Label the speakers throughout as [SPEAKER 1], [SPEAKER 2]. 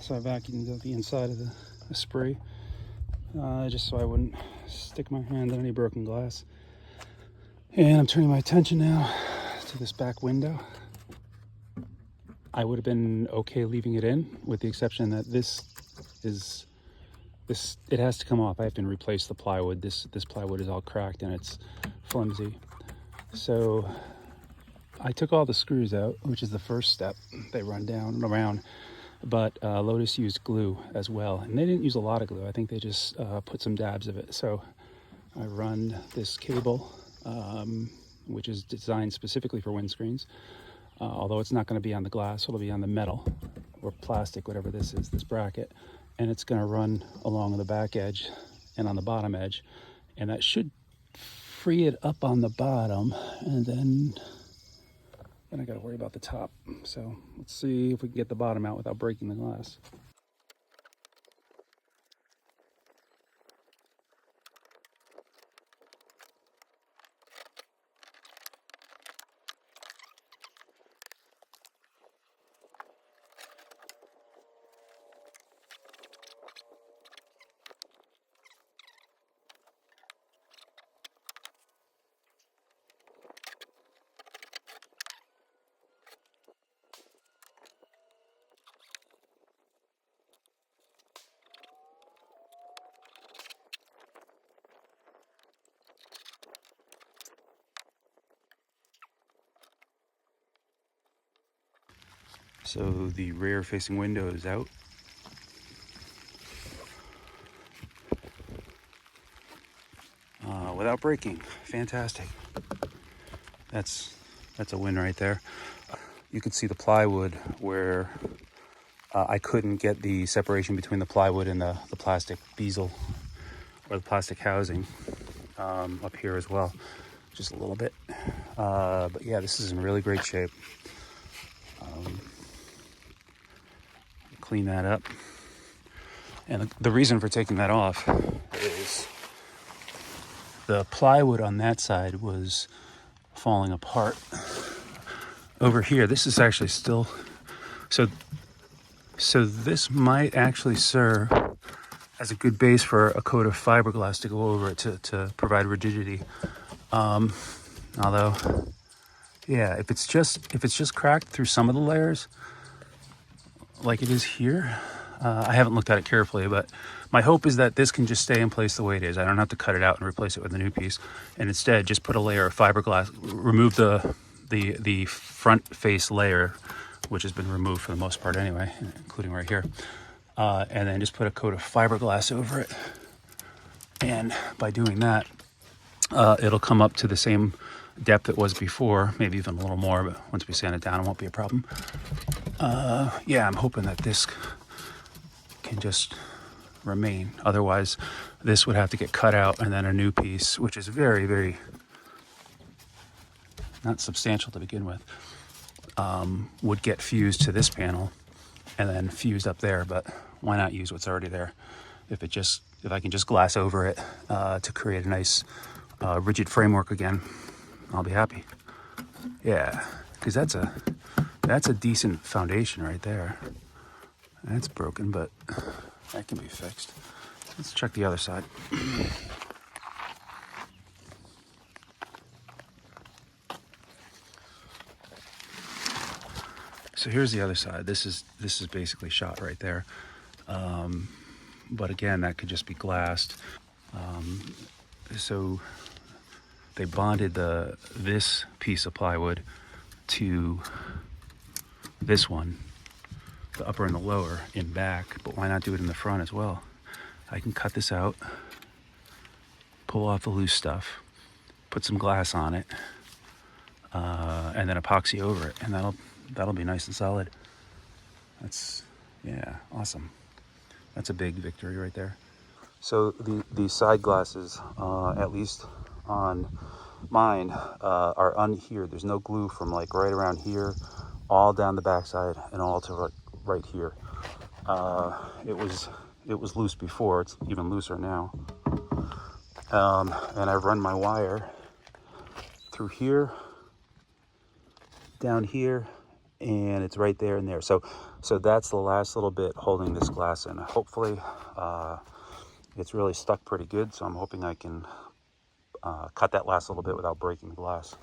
[SPEAKER 1] So I vacuumed the inside of the Esprit, just so I wouldn't stick my hand in any broken glass. And I'm turning my attention now to this back window. I would have been okay leaving it in, with the exception that it has to come off. I have to replace the plywood. This plywood is all cracked and it's flimsy. So I took all the screws out, which is the first step. They run down and around, but Lotus used glue as well, and they didn't use a lot of glue. I think they just put some dabs of it. So I run this cable, which is designed specifically for windscreens, although it's not going to be on the glass, it'll be on the metal or plastic, whatever this is, this bracket, and it's going to run along the back edge and on the bottom edge, and that should free it up on the bottom, and then I got to worry about the top. So let's see if we can get the bottom out without breaking the glass. So the rear facing window is out. Without breaking. Fantastic. That's a win right there. You can see the plywood where I couldn't get the separation between the plywood and the plastic bezel or the plastic housing up here as well, just a little bit. But yeah, this is in really great shape. Clean that up. And the reason for taking that off is the plywood on that side was falling apart. Over here, this is actually still, so this might actually serve as a good base for a coat of fiberglass to go over it to provide rigidity. Although, yeah, if it's just cracked through some of the layers, like it is here, I haven't looked at it carefully, but my hope is that this can just stay in place the way it is. I don't have to cut it out and replace it with a new piece, and instead just put a layer of fiberglass, remove the front face layer, which has been removed for the most part anyway, including right here, and then just put a coat of fiberglass over it. And by doing that, it'll come up to the same depth it was before, maybe even a little more, but once we sand it down, it won't be a problem. Yeah, I'm hoping that this can just remain. Otherwise, this would have to get cut out and then a new piece, which is very, very not substantial to begin with, would get fused to this panel and then fused up there. But why not use what's already there? If I can just glass over it to create a nice rigid framework again, I'll be happy. Yeah, because that's a decent foundation right there. That's broken, but that can be fixed. Let's check the other side. So here's the other side. This is basically shot right there. But again, that could just be glassed. So they bonded this piece of plywood to this one, the upper and the lower, in back, but why not do it in the front as well? I can cut this out, pull off the loose stuff, put some glass on it, and then epoxy over it, and that'll be nice and solid. That's, yeah, awesome. That's a big victory right there. So the side glasses, at least on mine, are unhered. There's no glue from like right around here, all down the backside, and all to right here. It was loose before. It's even looser now. And I've run my wire through here, down here, and it's right there and there. So that's the last little bit holding this glass in. Hopefully it's really stuck pretty good, so I'm hoping I can cut that last little bit without breaking the glass.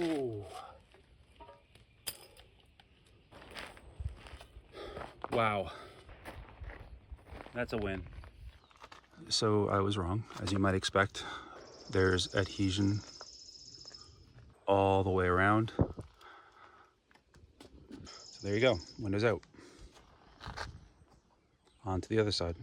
[SPEAKER 1] Ooh. Wow, that's a win. So I was wrong, as you might expect. There's adhesion all the way around. So there you go, windows out. On to the other side.